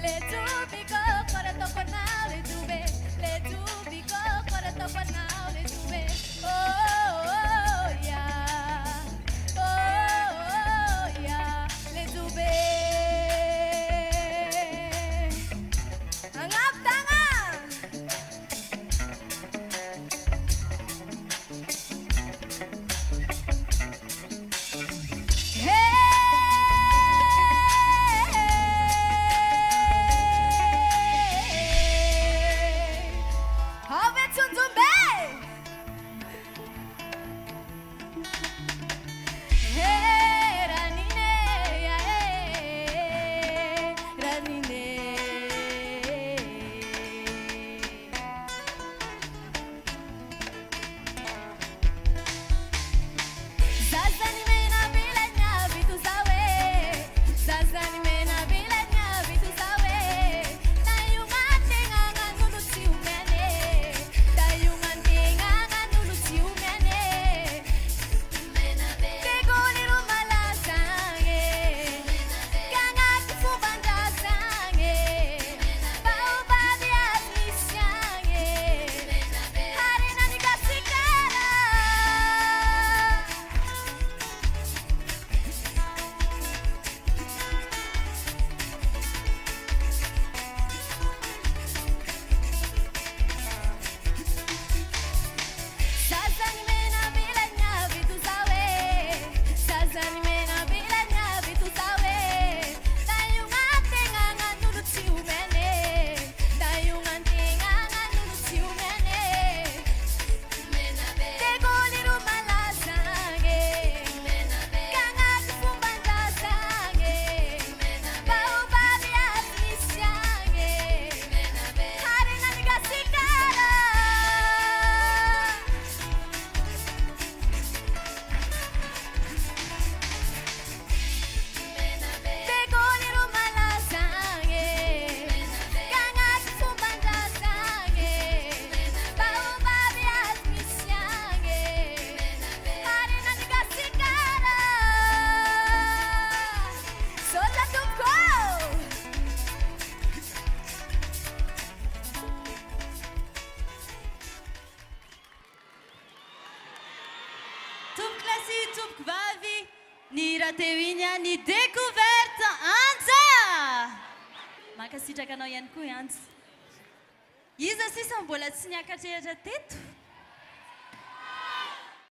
le dubiko kora toko now le dube le dubiko kora toko now le dube oh yeah le dube angap tangan Ni rahateo iny ny découverte Anja. Mankasitraka anao ihany koa Anja. Iza sisa mbola tsy niakatrehatra teto?